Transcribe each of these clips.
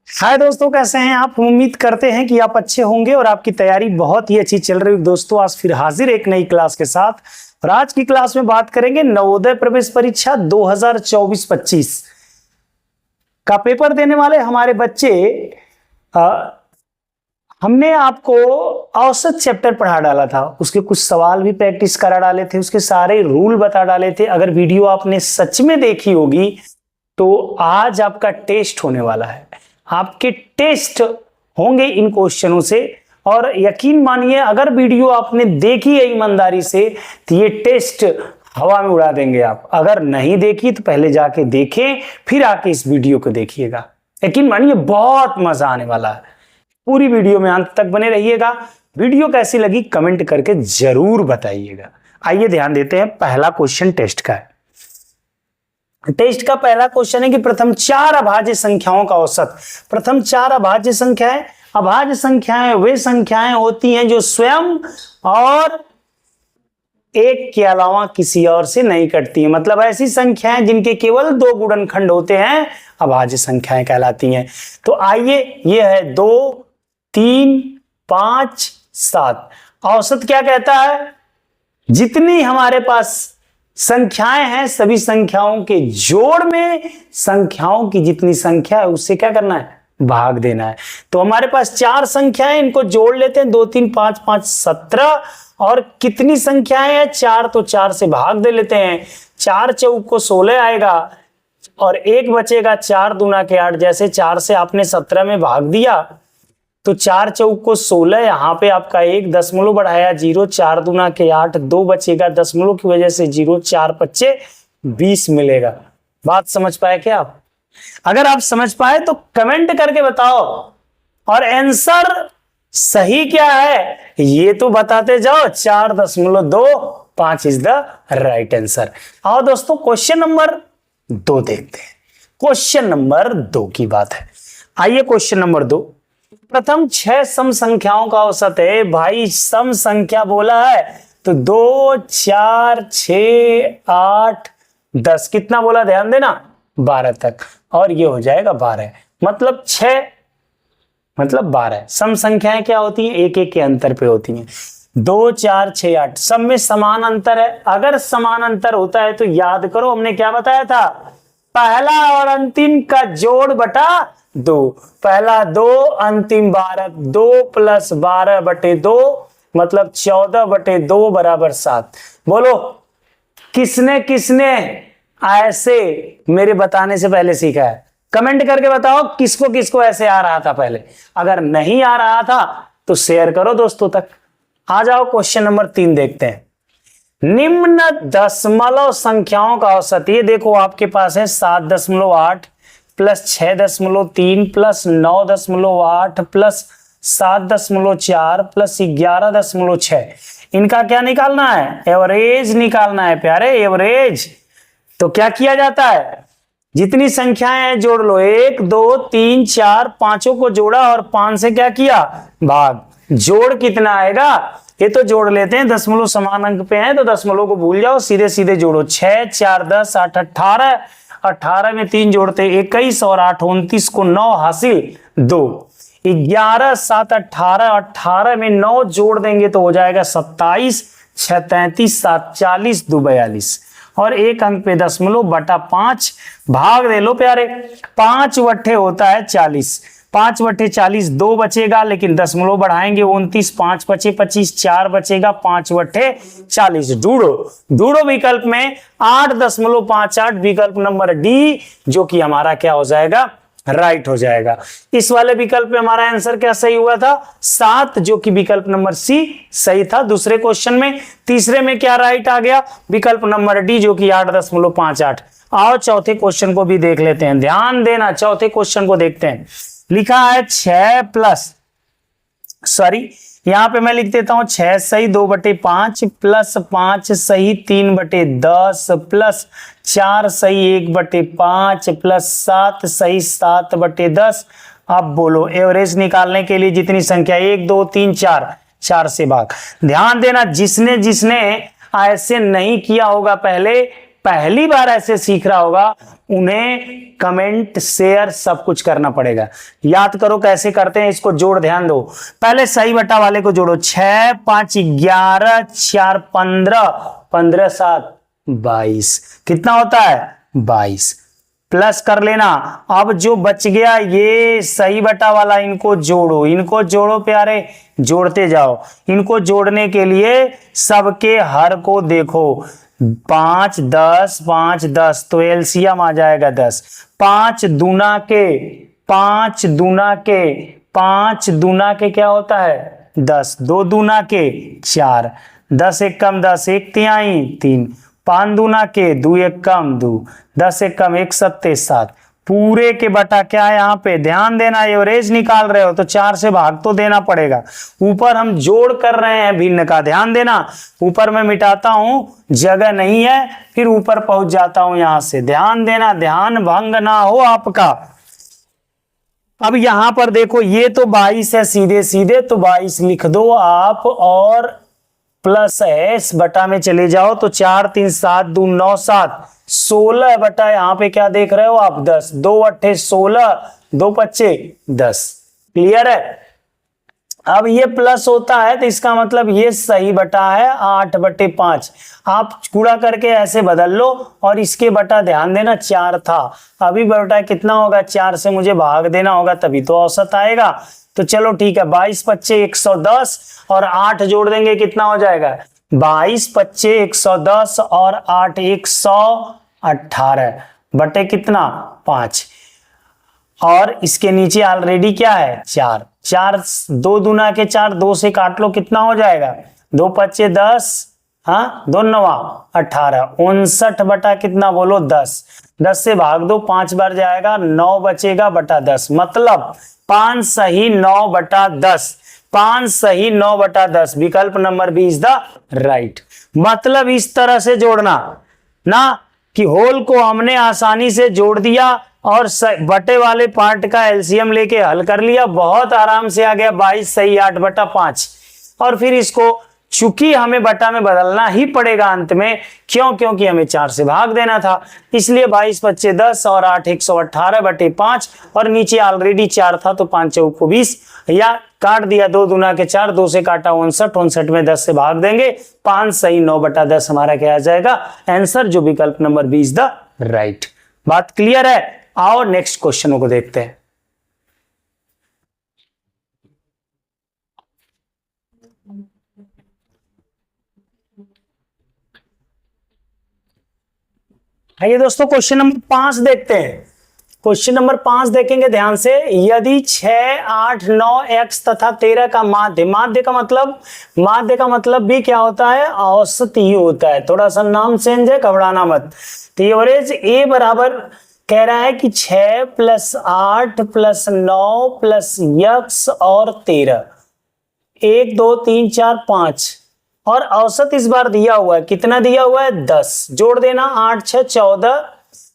हाय दोस्तों, कैसे हैं आप। उम्मीद करते हैं कि आप अच्छे होंगे और आपकी तैयारी बहुत ही अच्छी चल रही है। दोस्तों आज फिर हाजिर एक नई क्लास के साथ और आज की क्लास में बात करेंगे नवोदय प्रवेश परीक्षा 2024-25 का पेपर देने वाले हमारे बच्चे। हमने आपको औसत चैप्टर पढ़ा डाला था, उसके कुछ सवाल भी प्रैक्टिस करा डाले थे, उसके सारे रूल बता डाले थे। अगर वीडियो आपने सच में देखी होगी तो आज आपका टेस्ट होने वाला है। आपके टेस्ट होंगे इन क्वेश्चनों से और यकीन मानिए अगर वीडियो आपने देखी है ईमानदारी से तो ये टेस्ट हवा में उड़ा देंगे आप। अगर नहीं देखी तो पहले जाके देखें, फिर आके इस वीडियो को देखिएगा। यकीन मानिए बहुत मजा आने वाला है। पूरी वीडियो में अंत तक बने रहिएगा। वीडियो कैसी लगी कमेंट करके जरूर बताइएगा। आइए ध्यान देते हैं, पहला क्वेश्चन टेस्ट का है। टेस्ट का पहला क्वेश्चन है कि प्रथम 4 अभाज्य संख्याओं का औसत। प्रथम 4 अभाज्य संख्याएं, अभाज्य संख्याएं वे संख्याएं होती हैं जो स्वयं और एक के अलावा किसी और से नहीं कटती हैं। मतलब ऐसी संख्याएं जिनके केवल 2 गुणनखंड होते हैं अभाज्य संख्याएं कहलाती हैं। तो आइए, ये है 2, 3, 5, 7। औसत क्या कहता है? जितनी हमारे पास संख्याएं हैं सभी संख्याओं के जोड़ में संख्याओं की जितनी संख्या है उससे क्या करना है? भाग देना है। तो हमारे पास 4 संख्याएं, इनको जोड़ लेते हैं। 2, 3, 5, 5, 17। और कितनी संख्याएं हैं? 4। तो 4 से भाग दे लेते हैं। 4 चौक को 16 आएगा और 1 बचेगा। 4 दूना के 8। जैसे 4 से आपने 17 में भाग दिया तो 4 चौक को 16, यहाँ पे आपका 1 दशमलव बढ़ाया 0, 4 दूना के 8, 2 बचेगा दशमलव की वजह से 0, 4 पच्चे 20 मिलेगा। बात समझ पाए क्या आप? अगर आप समझ पाए तो कमेंट करके बताओ और आंसर सही क्या है ये तो बताते जाओ। 4.25 इज द राइट आंसर। आओ दोस्तों क्वेश्चन नंबर 2 देखते हैं। क्वेश्चन नंबर 2 की बात है। आइए क्वेश्चन नंबर 2। प्रथम 6 सम संख्याओं का औसत है। भाई सम संख्या बोला है तो 2, 4, 6, 8, 10 कितना बोला? ध्यान देना, 12 तक। और ये हो जाएगा 12। मतलब 6 मतलब 12। सम संख्याएं क्या होती हैं? 1-1 के अंतर पे होती हैं। 2, 4, 6, 8 सब में समान अंतर है। अगर समान अंतर होता है तो याद करो हमने क्या बताया था? पहला और अंतिम का जोड़ बटा 2। पहला 2, अंतिम 12। 2 + 12/2 मतलब 14/2 बराबर 7। बोलो किसने किसने ऐसे मेरे बताने से पहले सीखा है? कमेंट करके बताओ किसको किसको ऐसे आ रहा था पहले। अगर नहीं आ रहा था तो शेयर करो दोस्तों तक। आ जाओ क्वेश्चन नंबर 3 देखते हैं। निम्न दशमलव संख्याओं का औसत। ये देखो आपके पास है 7.8 + 6.3 + 9.8 + 7.4 + 11.6। इनका क्या निकालना है? एवरेज निकालना है प्यारे, एवरेज। तो क्या किया जाता है? जितनी संख्याएं हैं जोड़ लो। 1, 2, 3, 4, पांचों को जोड़ा और 5 से क्या किया? भाग। जोड़ कितना आएगा? ये तो जोड़ लेते हैं, दशमलव समान अंक पे है तो दशमलव को भूल जाओ, सीधे सीधे जोड़ो। 6, 4, 10, 8, 18। 18 में 3 जोड़ते 21 और 8 29 को 9 हासिल 2। 11, 7, 18। 18 में 9 जोड़ देंगे तो हो जाएगा 27। 6, 33, 7, 40, 2, 42 और 1 अंक पे दशमलव बटा 5। भाग दे लो प्यारे। 5 वट्ठे होता है 40। 5 वट्ठे 40, 2 बचेगा लेकिन दशमलव बढ़ाएंगे 29। 5 बचे 25, 4 बचेगा। 5 वट्ठे 40। ढूंढो विकल्प में 8.58 विकल्प नंबर डी, जो कि हमारा क्या हो जाएगा? राइट हो जाएगा। इस वाले विकल्प में हमारा आंसर क्या सही हुआ था? 7, जो कि विकल्प नंबर सी सही था दूसरे क्वेश्चन में। तीसरे में क्या राइट आ गया? विकल्प नंबर डी, जो कि 8.58। आओ चौथे क्वेश्चन को भी देख लेते हैं। ध्यान देना, चौथे क्वेश्चन को देखते हैं। लिखा है 6 प्लस, सॉरी यहां पे मैं लिख देता हूं 6 सही 2/5 + 5 सही 3/10 + 4 सही 1/5 + 7 सही 7/10। अब बोलो एवरेज निकालने के लिए जितनी संख्या 1, 2, 3, 4, 4 से भाग। ध्यान देना, जिसने जिसने ऐसे नहीं किया होगा पहले पहली बार ऐसे सीख रहा होगा उन्हें कमेंट शेयर सब कुछ करना पड़ेगा। याद करो कैसे करते हैं इसको, जोड़ ध्यान दो। पहले सही बटा वाले को जोड़ो, 6 5 11 4 15 15 7 22 कितना होता है 22 प्लस कर लेना। अब जो बच गया ये सही बटा वाला, इनको जोड़ो प्यारे, जोड़ते जाओ। इनको जोड़ने के लिए सबके हर को देखो, 5 10 5 10 तो एलसीएम आ जाएगा 10। 5 दूना के क्या होता है 10, 2 दूना के 4, 10 एक कम 10 1 तिहाई 3, 5 दूना के 2 एक कम 2, 10 एक कम 1 सत्ते 7, पूरे के बटा क्या है यहाँ पे, ध्यान देना एवरेज निकाल रहे हो तो 4 से भाग तो देना पड़ेगा। ऊपर हम जोड़ कर रहे हैं भिन्न का, ध्यान देना। ऊपर मैं मिटाता हूं, जगह नहीं है, फिर ऊपर पहुंच जाता हूं यहां से, ध्यान देना, ध्यान भंग ना हो आपका। अब यहां पर देखो ये तो 22 है, सीधे सीधे तो 22 लिख दो आप, और प्लस है इस बटा में चले जाओ तो 4 3 7 2 9 7 16 बटा यहाँ पे क्या देख रहे हो आप 10, 2 8 16 2 25 10। क्लियर है। अब ये प्लस होता है तो इसका मतलब ये सही बटा है 8/5। आप गुणा करके ऐसे बदल लो, और इसके बटा ध्यान देना 4 था, अभी बटा कितना होगा 4 से मुझे भाग देना होगा तभी तो औसत आएगा। तो चलो ठीक है, 22 25 110 और 8 जोड़ देंगे कितना हो जाएगा 22 25 110 और 8 118 बटे कितना 5, और इसके नीचे ऑलरेडी क्या है 4 4 2 दूना के 4, 2 से काट लो कितना हो जाएगा 2 25 10, हाँ 2 9 18 59 बटा कितना बोलो 10, 10 से भाग दो 5 बार जाएगा 9 बचेगा बटा 10, मतलब 5 सही 9 बटा 10, 5 सही 9 बटा 10, विकल्प number B is the right. मतलब इस तरह से जोड़ना ना कि होल को हमने आसानी से जोड़ दिया और बटे वाले पार्ट का एलसीएम लेके हल कर लिया, बहुत आराम से आ गया 22 सही 8/5। और फिर इसको चूंकि हमें बटा में बदलना ही पड़ेगा अंत में, क्योंकि हमें 4 से भाग देना था, इसलिए 22 25 10 और 8 118/5, और नीचे ऑलरेडी 4 था तो 5 चौक 20, या काट दिया 2 दूना के 4, 2 से काटा 59, 59 में 10 से भाग देंगे, 5 सही 9/10 हमारा क्या आ जाएगा आंसर, जो विकल्प number B is the right. बात क्लियर है। आओ नेक्स्ट क्वेश्चनों को देखते हैं। आइए दोस्तों क्वेश्चन नंबर 5 देखते हैं। क्वेश्चन नंबर 5 देखेंगे ध्यान से। यदि 6 8 9 x तथा 13 का माध्य का मतलब भी क्या होता है औसत ही होता है, थोड़ा सा नाम चेंज है, घबराना मत। तो एवरेज ए बराबर कह रहा है कि 6 + 8 + 9 + x और 13, 1 2 3 4 5, और औसत इस बार दिया हुआ है, कितना दिया हुआ है 10, जोड़ देना 8 6 14,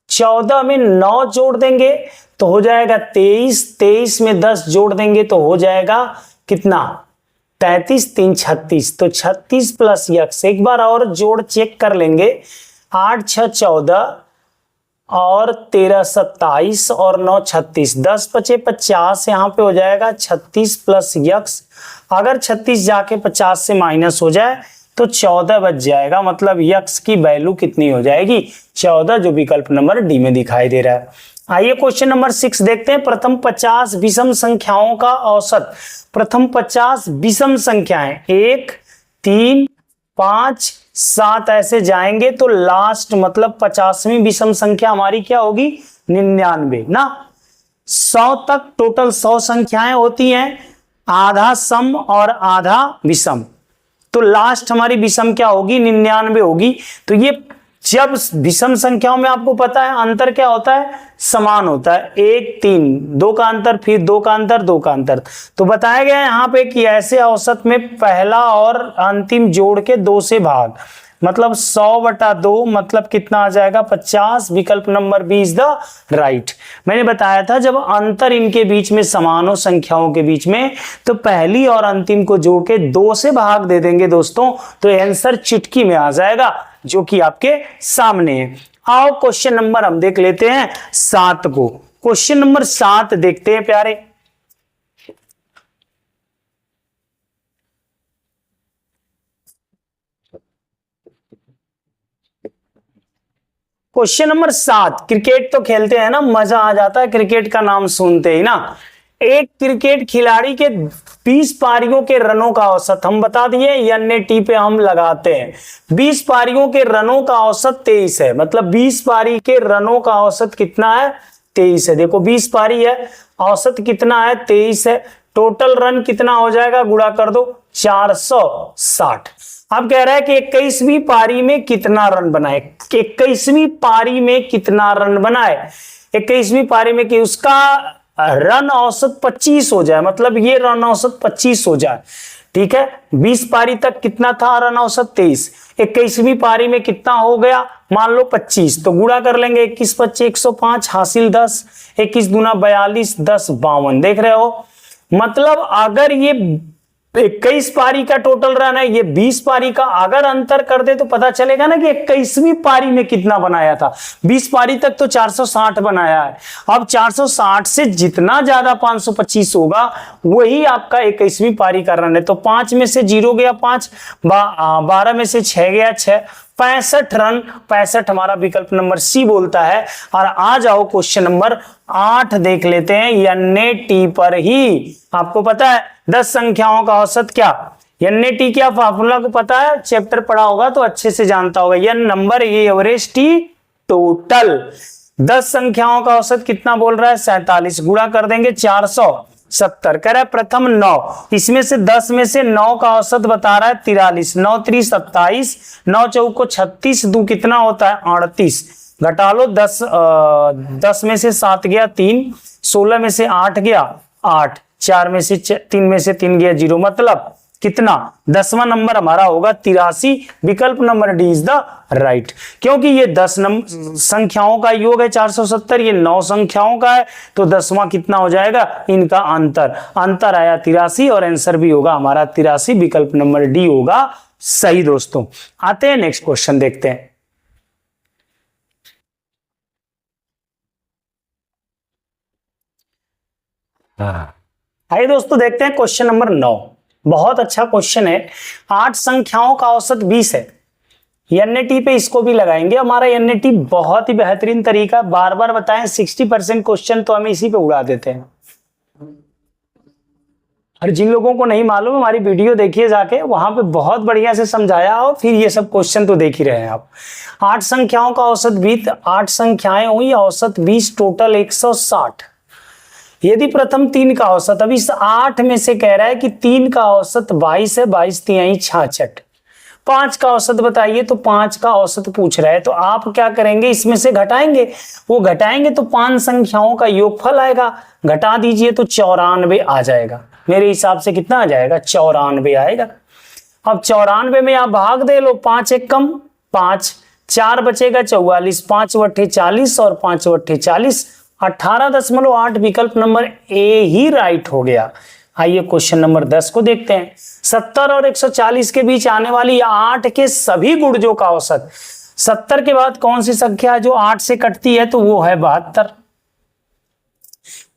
14 में 9 जोड़ देंगे तो हो जाएगा 23, 23 में 10 जोड़ देंगे तो हो जाएगा कितना 33 3 36, तो 36 + x, एक बार और जोड़ चेक कर लेंगे, 8 6 14 और 13 27 और 9 36, 10 × 5 = 50, यहाँ पे हो जाएगा 36 + x, अगर 36 जाके 50 से माइनस हो जाए तो 14 बच जाएगा, मतलब x की वैल्यू कितनी हो जाएगी 14, जो विकल्प नंबर डी में दिखाई दे रहा है। आइए क्वेश्चन नंबर 6 देखते हैं। प्रथम 50 विषम संख्याओं का औसत। प्रथम 50 विषम संख्याएं 1 3 5 7 ऐसे जाएंगे तो लास्ट मतलब 50वीं विषम संख्या हमारी क्या होगी 99 ना। 100 तक टोटल 100 संख्याएं होती हैं, आधा सम और आधा विषम, तो लास्ट हमारी विषम क्या होगी 99 होगी। तो ये जब विषम संख्याओं में आपको पता है अंतर क्या होता है समान होता है, 1 3 2 का अंतर, फिर 2 का अंतर 2 का अंतर। तो बताया गया है यहाँ पे कि ऐसे औसत में पहला और अंतिम जोड़ के 2 से भाग, मतलब 100/2 मतलब कितना आ जाएगा 50, विकल्प number B is the right. मैंने बताया था जब अंतर इनके बीच में समान हो संख्याओं के बीच में तो पहली और अंतिम को जोड़ के 2 से भाग दे देंगे दोस्तों, तो आंसर चुटकी में आ जाएगा। जो कि आपके सामने है। आओ क्वेश्चन नंबर हम देख लेते हैं 7 को। क्वेश्चन नंबर 7 देखते हैं प्यारे। क्वेश्चन नंबर 7, क्रिकेट तो खेलते हैं ना, मजा आ जाता है क्रिकेट का नाम सुनते ही ना। एक क्रिकेट खिलाड़ी के 20 पारियों के रनों का औसत हम बता दिए, एनएटी पे हम लगाते हैं। 20 पारियों के रनों का औसत 23 है, मतलब 20 पारी के रनों का औसत कितना है? 23 है। देखो 20 पारी है, औसत कितना है? 23 है। टोटल रन कितना हो जाएगा? गुणा कर दो, 460। अब कह रहा है कि 21वीं पारी में कितना रन बनाए। 21वीं पारी में कितना रन बनाए? 21वीं पारी में कि उसका रन औसत 25 हो जाए, मतलब ये रन औसत 25 हो जाए। ठीक है, 20 पारी तक कितना था रन औसत? 23। 21वीं पारी में कितना हो गया? मान लो 25, तो गुणा कर लेंगे। 21 25 105, हासिल 10, 21 दूना 42, 10 52। देख रहे हो, मतलब अगर ये 21 पारी का टोटल रन है, ये 20 पारी का, अगर अंतर कर दे तो पता चलेगा ना कि 21वीं पारी में कितना बनाया था। 20 पारी तक तो 460 बनाया है। अब 460 से जितना ज्यादा 525 होगा वही आपका 21वीं पारी का रन है। तो 5 में से 0 गया 5, 12 में से 6 गया 6, 65 रन। 65 हमारा विकल्प नंबर सी बोलता है। और आ जाओ क्वेश्चन नंबर 8 देख लेते हैं। एनएटी पर ही आपको पता है 10 संख्याओं का औसत क्या? एनएटी क्या फार्मूला को पता है, चैप्टर पढ़ा होगा तो अच्छे से जानता होगा। N number, A average, T total. 10 संख्याओं का औसत कितना बोल रहा है? 47। गुणा कर देंगे 470। कह रहा है प्रथम 9, इसमें से 10 में से 9 का औसत बता रहा है 43। 9 3 27, 9 चौक को 36, दो कितना होता है? 38। घटा लो, 10 में से 7 गया 3, 16 में से 8 गया 8, 4 में से 3 में से 3 गया 0, मतलब कितना? 10वां नंबर हमारा होगा 83। विकल्प number D is the right, क्योंकि ये 10 संख्याओं का योग है 470, ये 9 संख्याओं का है, तो 10वां कितना हो जाएगा? इनका अंतर आया 83 और आंसर भी होगा हमारा 83। विकल्प नंबर डी होगा सही। दोस्तों आते हैं नेक्स्ट क्वेश्चन देखते हैं। आइए दोस्तों देखते हैं क्वेश्चन नंबर 9। बहुत अच्छा क्वेश्चन है। 8 संख्याओं का औसत 20 है। एनएटी पे इसको भी लगाएंगे। हमारा एनएटी बहुत ही बेहतरीन तरीका, बार बार बताएं, 60% क्वेश्चन तो हम इसी पे उड़ा देते हैं। और जिन लोगों को नहीं मालूम, हमारी वीडियो देखिए जाके, वहां पे बहुत बढ़िया से समझाया हो, फिर ये सब क्वेश्चन तो देख ही रहे हैं आप। 8 संख्याओं का औसत 20, 8 संख्याएं हुई, औसत 20, टोटल 160। यदि प्रथम 3 का औसत, अब इस 8 में से कह रहा है कि 3 का औसत 22 है, 22 तिहाई 66। 5 का औसत बताइए, तो 5 का औसत पूछ रहा है, तो आप क्या करेंगे? इसमें से घटाएंगे। वो घटाएंगे तो 5 संख्याओं का योगफल आएगा। घटा दीजिए तो 94 आ जाएगा। मेरे हिसाब से कितना आ जाएगा? 94 आएगा। अब 94 में आप भाग दे लो, 5 एक कम 5, 4 बचेगा 44, 5 वट्ठे 40 और 5 वट्ठे 40, 18.8। विकल्प नंबर ए ही राइट हो गया। आइए क्वेश्चन नंबर 10 को देखते हैं। 70 और 140 के बीच आने वाली 8 के सभी गुणजों का औसत। 70 के बाद कौन सी संख्या है जो 8 से कटती है? तो वो है 72।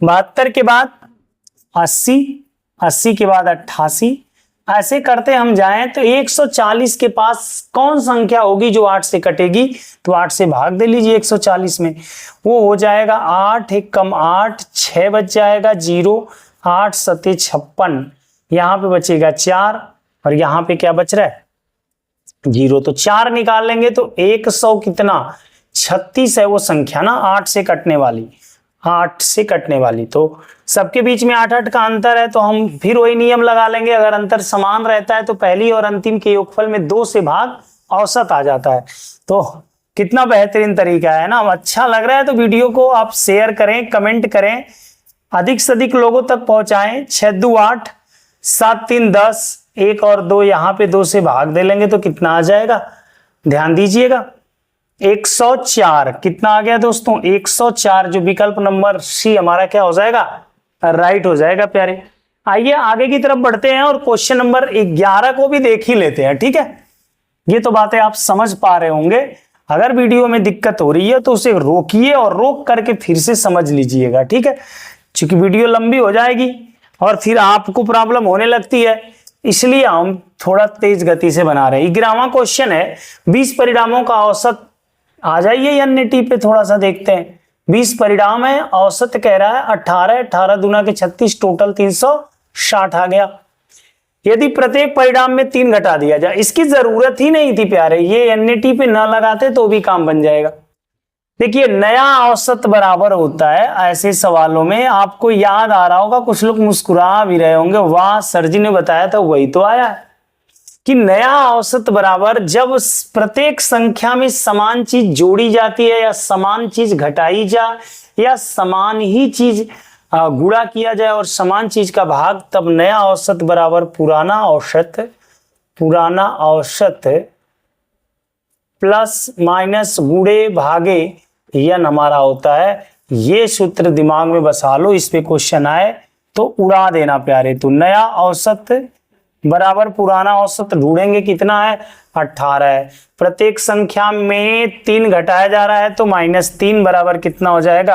72 के बाद 80, 80 के बाद 88। ऐसे करते हम जाएं तो 140 के पास कौन संख्या होगी जो 8 से कटेगी? तो 8 से भाग दे लीजिए 140 में, वो हो जाएगा 8 एक कम 8, 6 बच जाएगा 0, 8 सते 56, यहां पे बचेगा 4 और यहां पे क्या बच रहा है? 0। तो 4 निकाल लेंगे तो 100 कितना? 36 है वो संख्या ना 8 से कटने वाली, 8 से कटने वाली। तो सबके बीच में 8-8 का अंतर है, तो हम फिर वही नियम लगा लेंगे। अगर अंतर समान रहता है तो पहली और अंतिम के योगफल में 2 से भाग औसत आ जाता है। तो कितना बेहतरीन तरीका है ना। अच्छा लग रहा है तो वीडियो को आप शेयर करें, कमेंट करें, अधिक से अधिक लोगों तक पहुंचाएं। 6 2 8, 7 3 10, 1 और 2, यहां पे 2 से भाग दे लेंगे तो कितना आ जाएगा? ध्यान दीजिएगा, 104। कितना आ गया दोस्तों? 104, जो विकल्प नंबर सी हमारा क्या हो जाएगा? राइट हो जाएगा प्यारे। आइए आगे की तरफ बढ़ते हैं और क्वेश्चन नंबर 11 को भी देख ही लेते हैं। ठीक है, ये तो बातें आप समझ पा रहे होंगे। अगर वीडियो में दिक्कत हो रही है तो उसे रोकिए और रोक करके फिर से समझ लीजिएगा, ठीक है, क्योंकि वीडियो लंबी हो जाएगी और फिर आपको प्रॉब्लम होने लगती है, इसलिए हम थोड़ा तेज गति से बना रहे हैं। 11वां क्वेश्चन है 20 परिणामों का औसत। आ जाइए एनईटी पे थोड़ा सा देखते हैं। 20 परिणाम है, औसत कह रहा है 18, 18 दूना के 36, टोटल 360 आ गया। यदि प्रत्येक परिणाम में 3 घटा दिया जाए, इसकी जरूरत ही नहीं थी प्यारे, ये एनईटी पे ना लगाते तो भी काम बन जाएगा। देखिए नया औसत बराबर होता है ऐसे सवालों में, आपको याद आ रहा होगा, कुछ लोग मुस्कुरा भी रहे होंगे, वाह सर जी ने बताया था वही तो आया है कि नया औसत बराबर जब प्रत्येक संख्या में समान चीज जोड़ी जाती है या समान चीज घटाई जाए या समान ही चीज गुणा किया जाए और समान चीज का भाग, तब नया औसत बराबर पुराना औसत प्लस माइनस गुणे भागे यन हमारा होता है। ये सूत्र दिमाग में बसा लो, इस पे क्वेश्चन आए तो उड़ा देना प्यारे। तो नया औसत बराबर पुराना औसत ढूंढेंगे, कितना है 18 है। प्रत्येक संख्या में 3 घटाया जा रहा है तो -3 बराबर कितना हो जाएगा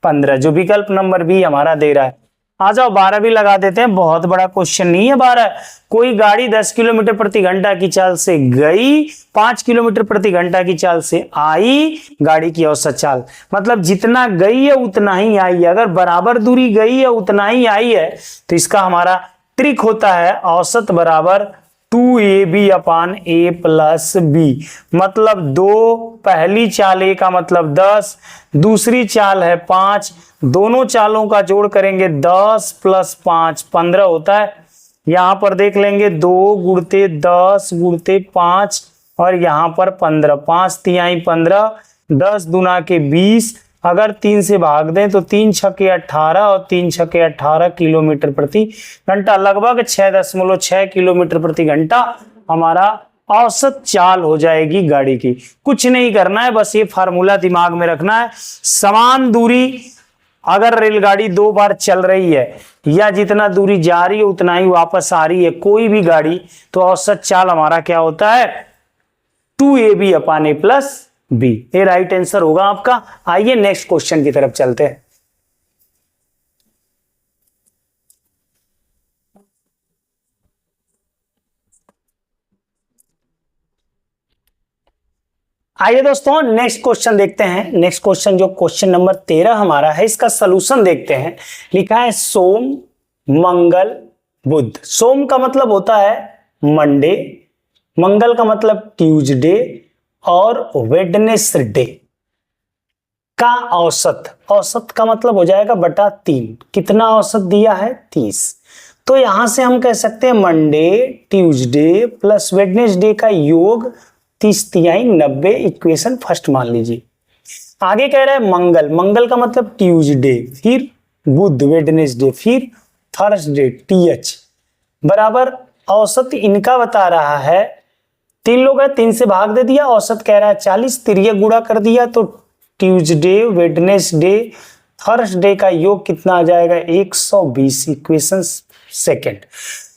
15, जो विकल्प नंबर बी हमारा दे रहा है। आ जाओ 12 भी लगा देते हैं, बहुत बड़ा क्वेश्चन नहीं है 12। कोई गाड़ी 10 किलोमीटर प्रति घंटा की चाल से गई, 5 किलोमीटर प्रति घंटा की चाल से आई, गाड़ी की औसत चाल, मतलब जितना गई है उतना ही आई है। अगर बराबर दूरी गई है उतना ही आई है तो इसका हमारा ट्रिक होता है औसत बराबर 2ab upon a plus b। मतलब 2, पहली चाल a का मतलब 10, दूसरी चाल है 5, दोनों चालों का जोड़ करेंगे 10 प्लस 5 15 होता है। यहां पर देख लेंगे 2 गुणते 10 गुणते 5 और यहां पर 15, 5 तिहाई 15, 10 दूना के 20, अगर 3 से भाग दें तो 3 छक्के 18 और 3 छक्के 18 किलोमीटर प्रति घंटा, लगभग 6.6 किलोमीटर प्रति घंटा हमारा औसत चाल हो जाएगी गाड़ी की। कुछ नहीं करना है, बस ये फार्मूला दिमाग में रखना है। समान दूरी अगर रेलगाड़ी 2 बार चल रही है या जितना दूरी जा रही है उतना ही वापस आ रही है कोई भी गाड़ी, तो औसत चाल हमारा क्या होता है 2ab upon a plus B. ये राइट आंसर होगा आपका। आइए नेक्स्ट क्वेश्चन की तरफ चलते हैं। आइए दोस्तों नेक्स्ट क्वेश्चन देखते हैं। नेक्स्ट क्वेश्चन जो क्वेश्चन नंबर 13 हमारा है, इसका सलूशन देखते हैं। लिखा है सोम मंगल बुध। सोम का मतलब होता है मंडे, मंगल का मतलब ट्यूसडे और वेडनेसडे का औसत, औसत का मतलब हो जाएगा बटा 3। कितना औसत दिया है 30। तो यहां से हम कह सकते हैं मंडे ट्यूसडे प्लस वेडनेसडे का योग 30 तिहाई 90, इक्वेशन फर्स्ट मान लीजिए। आगे कह रहा है मंगल, मंगल का मतलब ट्यूसडे, फिर बुध वेडनेसडे, फिर थर्सडे TH बराबर औसत इनका बता रहा है। 3 लोग है, 3 से भाग दे दिया, औसत कह रहा है 40, तिरिया गुणा कर दिया तो ट्यूसडे वेडनेसडे थर्सडे का योग कितना आ जाएगा 120, इक्वेशन सेकंड।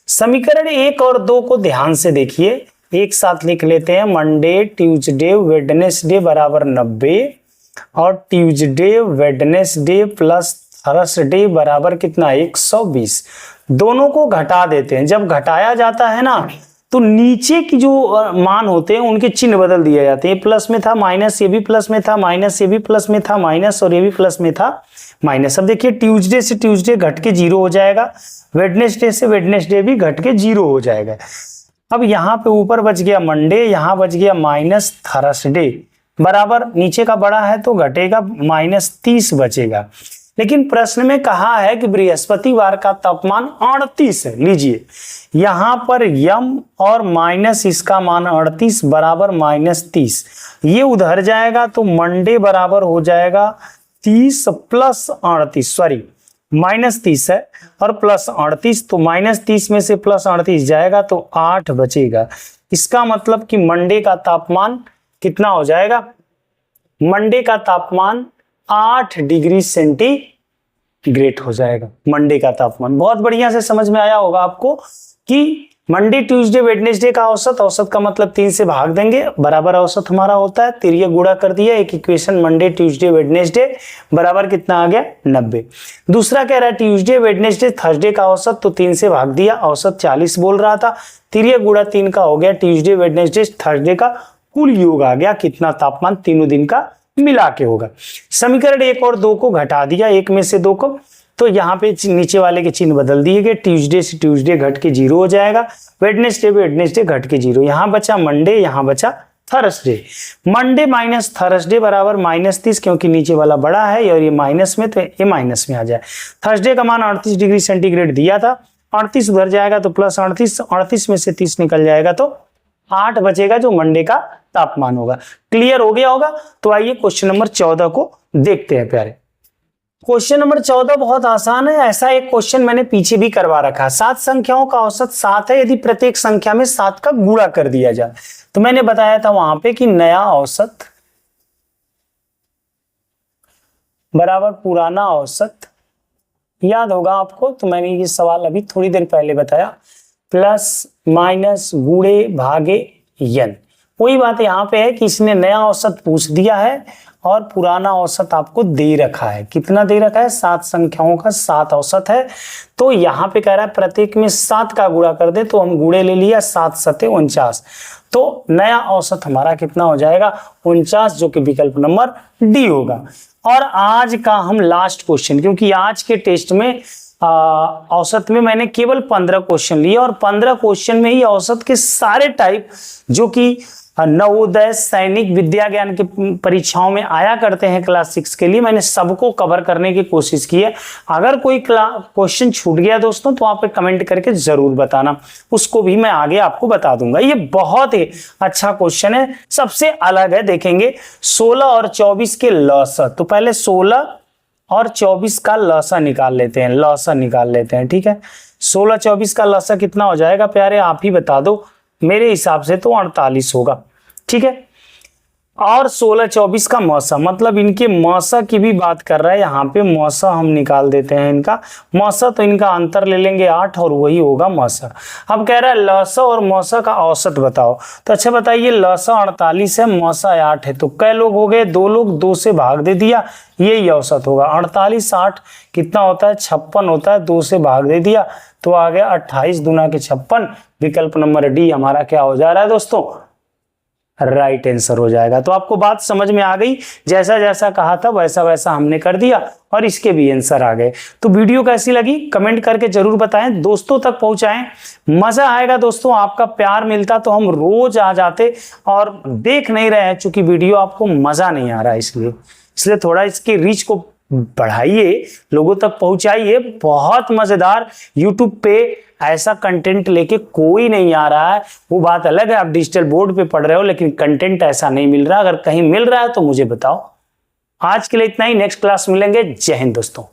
समीकरण 1 और 2 को ध्यान से देखिए, एक साथ लिख लेते हैं। मंडे ट्यूसडे वेडनेसडे बराबर 90 और ट्यूसडे वेडनेसडे प्लस थर्सडे बराबर कितना 120। दोनों को घटा देते हैं। जब घटाया जाता है ना तो नीचे की जो मान होते हैं उनके चिन्ह बदल दिए जाते हैं। प्लस में था माइनस, ये भी प्लस में था माइनस, ये भी प्लस में था माइनस और ये भी प्लस में था माइनस। अब देखिए ट्यूसडे से ट्यूसडे घट के 0 हो जाएगा, वेडनेसडे से वेडनेसडे भी घट के 0 हो जाएगा। अब यहाँ पे ऊपर बच गया मंडे, यहाँ बच गया माइनस थर्सडे बराबर, नीचे का बड़ा है तो घटेगा -30 बचेगा। लेकिन प्रश्न में कहा है कि बृहस्पतिवार का तापमान 38 है। लीजिए यहां पर यम और माइनस इसका मान 38 बराबर -30, ये उधर जाएगा तो मंडे बराबर हो जाएगा 30 प्लस 38, सॉरी -30 है और प्लस 38, तो -30 में से प्लस 38 जाएगा तो 8 बचेगा। इसका मतलब कि मंडे का तापमान कितना हो जाएगा, मंडे का तापमान 8 डिग्री सेंटीग्रेड हो जाएगा। मंडे का तापमान बहुत बढ़िया से समझ में आया होगा आपको कि मंडे ट्यूसडे वेडनेसडे का औसत, औसत का मतलब 3 से भाग देंगे, बराबर औसत हमारा होता है, तिरिया गुणा कर दिया, एक इक्वेशन मंडे ट्यूसडे वेडनेसडे बराबर कितना आ गया 90। दूसरा कह रहा है ट्यूसडे वेडनेसडे थर्सडे का औसत, तो 3 से भाग दिया, औसत 40 बोल रहा था, तिरिया गुणा 3 का हो गया, ट्यूसडे वेडनेसडे थर्सडे का कुल योग आ गया, कितना तापमान तीनों दिन का मिला के होगा। समीकरण 1 और 2 को घटा दिया, एक में से 2 को, तो यहाँ पे नीचे वाले के चिन्ह बदल दिए गए, ट्यूसडे से ट्यूसडे घट के 0 हो जाएगा, वेडनेसडे वेडनेसडे घट के 0, यहाँ बचा मंडे, यहाँ बचा थर्सडे। मंडे माइनस थर्सडे बराबर -30, क्योंकि नीचे वाला बड़ा है और ये माइनस में, तो ये माइनस में आ जाए। थर्सडे का मान 38 डिग्री सेंटीग्रेड दिया था, 38 उधर जाएगा तो प्लस 38, 38 में से 30 निकल जाएगा तो 8 बचेगा, जो मंडे का तापमान होगा। क्लियर हो गया होगा। तो आइए क्वेश्चन नंबर 14 को देखते हैं प्यारे। क्वेश्चन नंबर 14 बहुत आसान है। ऐसा एक क्वेश्चन मैंने पीछे भी करवा रखा है। 7 संख्याओं का औसत 7 है, यदि प्रत्येक संख्या में 7 का गुणा कर दिया जाए, तो मैंने बताया था वहां पे कि नया औसत बराबर पुराना औसत, याद होगा आपको, तो मैंने ये सवाल अभी थोड़ी देर पहले बताया, प्लस माइनस गुणे भागे n। वही बात यहाँ पे है कि इसने नया औसत पूछ दिया है और पुराना औसत आपको दे रखा है। कितना दे रखा है? 7 संख्याओं का 7 औसत है। तो यहाँ पे कह रहा है प्रत्येक में 7 का गुणा कर दे, तो हम गुणे ले लिया, 7 सते 49, तो नया औसत हमारा कितना हो जाएगा 49, जो कि विकल्प नंबर डी होगा। और आज का हम लास्ट क्वेश्चन, क्योंकि आज के टेस्ट में औसत में मैंने केवल 15 क्वेश्चन लिए और 15 क्वेश्चन में ही औसत के सारे टाइप जो कि नवोदय सैनिक विद्या ज्ञान की परीक्षाओं में आया करते हैं क्लास 6 के लिए, मैंने सबको कवर करने की कोशिश की है। अगर कोई क्वेश्चन छूट गया दोस्तों तो आप कमेंट करके जरूर बताना, उसको भी मैं आगे आपको बता दूंगा। ये बहुत ही अच्छा क्वेश्चन है, सबसे अलग है। देखेंगे 16 और 24 के लसा, तो पहले 16 और 24 का लसा निकाल लेते हैं, लसा निकाल लेते हैं। ठीक है, 16 24 का लसा कितना हो जाएगा प्यारे, आप ही बता दो। मेरे हिसाब से तो 48 होगा। ठीक है, और 16 24 का मौसा, मतलब इनके मौसा की भी बात कर रहा है यहाँ पे। मौसा हम निकाल देते हैं इनका मौसा, तो इनका अंतर ले लेंगे 8 और वही होगा मौसा। अब कह रहा है लसा और मौसा का औसत बताओ, तो अच्छा बताइए, लसा 48 है, मौसा 8 है, तो कै लोग हो गए? 2 लोग, 2 से भाग दे दिया, यही औसत होगा। 48 8 कितना होता है? 56 होता है, 2 से भाग दे दिया तो आ गया 28 दूना के 56। विकल्प नंबर डी हमारा क्या हो जा रहा है दोस्तों? राइट आंसर हो जाएगा। तो आपको बात समझ में आ गई, जैसा जैसा कहा था वैसा वैसा हमने कर दिया और इसके भी आंसर आ गए। तो वीडियो कैसी लगी कमेंट करके जरूर बताएं, दोस्तों तक पहुंचाएं, मजा आएगा दोस्तों। आपका प्यार मिलता तो हम रोज आ जाते, और देख नहीं रहे हैं चूंकि वीडियो आपको मजा नहीं आ रहा है, इसलिए थोड़ा इसकी रीच को बढ़ाइए, लोगों तक पहुंचाइए। बहुत मजेदार YouTube पे ऐसा कंटेंट लेके कोई नहीं आ रहा है। वो बात अलग है, आप डिजिटल बोर्ड पे पढ़ रहे हो लेकिन कंटेंट ऐसा नहीं मिल रहा। अगर कहीं मिल रहा है तो मुझे बताओ। आज के लिए इतना ही, नेक्स्ट क्लास मिलेंगे। जय हिंद दोस्तों।